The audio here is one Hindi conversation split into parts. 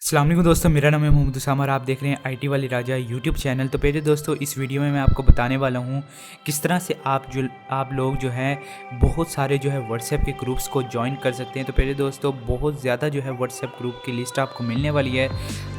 अस्सलाम वालेकुम दोस्तों, मेरा नाम है मोहम्मद उसामा और आप देख रहे हैं आईटी वाली राजा यूट्यूब चैनल। तो पहले दोस्तों, इस वीडियो में मैं आपको बताने वाला हूँ किस तरह से आप लोग जो है बहुत सारे जो है व्हाट्सएप के ग्रुप्स को ज्वाइन कर सकते हैं। तो पहले दोस्तों, बहुत ज़्यादा जो है व्हाट्सएप ग्रुप की लिस्ट आपको मिलने वाली है।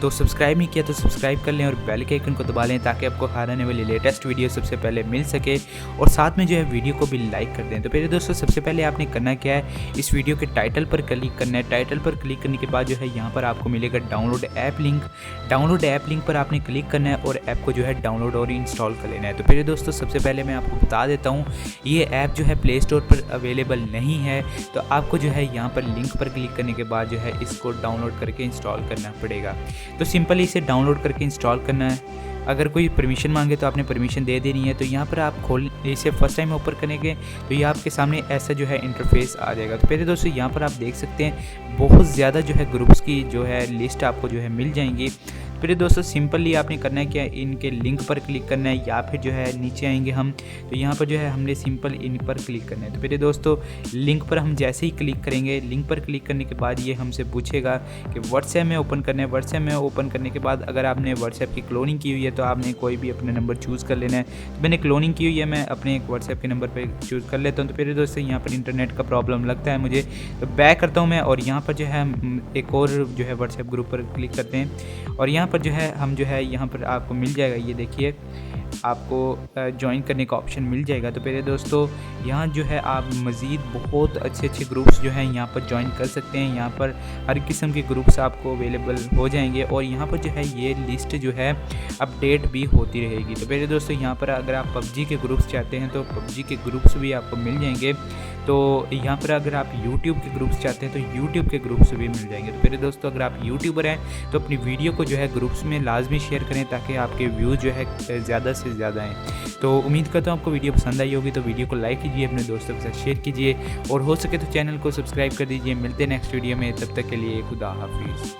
तो सब्सक्राइब नहीं किया तो सब्सक्राइब कर लें और बेल के आइकन को दबा लें ताकि आपको हर आने वाली लेटेस्ट वीडियो सबसे पहले मिल सके, और साथ में जो है वीडियो को भी लाइक कर दें। तो पहले दोस्तों, सबसे पहले आपने करना क्या है, इस वीडियो के टाइटल पर क्लिक करना है। टाइटल पर क्लिक करने के बाद जो है यहाँ पर आपको मिलेगा download app link. Download app link पर आपने क्लिक करना है और ऐप को जो है डाउनलोड और इंस्टॉल कर लेना है। तो पहले दोस्तों, सबसे पहले मैं आपको बता देता हूँ, ये ऐप जो है प्ले स्टोर पर अवेलेबल नहीं है। तो आपको जो है यहाँ पर लिंक पर क्लिक करने के बाद जो है इसको डाउनलोड करके इंस्टॉल करना पड़ेगा। तो सिंपली इसे डाउनलोड करके इंस्टॉल करना है। अगर कोई परमिशन मांगे तो आपने परमिशन दे देनी है। तो यहाँ पर आप इसे फर्स्ट टाइम ओपन करेंगे तो ये आपके सामने ऐसा जो है इंटरफेस आ जाएगा। तो पहले दोस्तों, यहाँ पर आप देख सकते हैं बहुत ज़्यादा जो है ग्रुप्स की जो है लिस्ट आपको जो है मिल जाएंगी। फिर दोस्तों, सिंपली आपने करना है क्या, इनके लिंक पर क्लिक करना है या फिर जो है नीचे आएंगे हम, तो यहाँ पर जो है हमने सिंपल इन पर क्लिक करना है। तो फिर दोस्तों, लिंक पर हम जैसे ही क्लिक करेंगे, लिंक पर क्लिक करने के बाद ये हमसे पूछेगा कि व्हाट्सएप में ओपन करना है। व्हाट्सएप में ओपन करने के बाद अगर आपने व्हाट्सएप की क्लोनिंग की हुई है तो आपने कोई भी अपने नंबर चूज़ कर लेना है। तो मैंने क्लोनिंग की हुई है, मैं अपने एक व्हाट्सएप के नंबर पर चूज़ कर लेता हूँ। तो फिर दोस्तों, यहाँ पर इंटरनेट का प्रॉब्लम लगता है मुझे, तो बैक करता हूँ मैं और यहाँ पर जो है एक और जो है व्हाट्सएप ग्रुप पर क्लिक करते हैं और यहाँ पर जो है हम जो है यहाँ पर आपको मिल जाएगा, ये देखिए आपको ज्वाइन करने का ऑप्शन मिल जाएगा। तो पहले दोस्तों, यहाँ जो है आप मज़ीद बहुत अच्छे अच्छे ग्रुप्स जो हैं यहाँ पर ज्वाइन कर सकते हैं। यहाँ पर हर किस्म के ग्रुप्स आपको अवेलेबल हो जाएंगे और यहाँ पर जो है ये लिस्ट जो है अपडेट भी होती रहेगी। तो पहले दोस्तों, यहाँ पर अगर आप पबजी के ग्रुप्स चाहते हैं तो पबजी के ग्रुप्स भी आपको मिल जाएंगे। तो यहाँ पर अगर आप यूट्यूब के ग्रुप्स चाहते हैं तो यूट्यूब के ग्रुप्स भी मिल जाएंगे। तो पहले दोस्तों, अगर आप यूट्यूबर हैं तो अपनी वीडियो को जो है ग्रुप्स में लाजमी शेयर करें ताकि आपके व्यूज़ जो है ज़्यादा से ज़्यादा आएँ। तो उम्मीद करता हूँ आपको वीडियो पसंद आई होगी। तो वीडियो को लाइक कीजिए, अपने दोस्तों के साथ शेयर कीजिए और हो सके तो चैनल को सब्सक्राइब कर दीजिए। मिलते हैं नेक्स्ट वीडियो में, तब तक के लिए खुदा हाफिज़।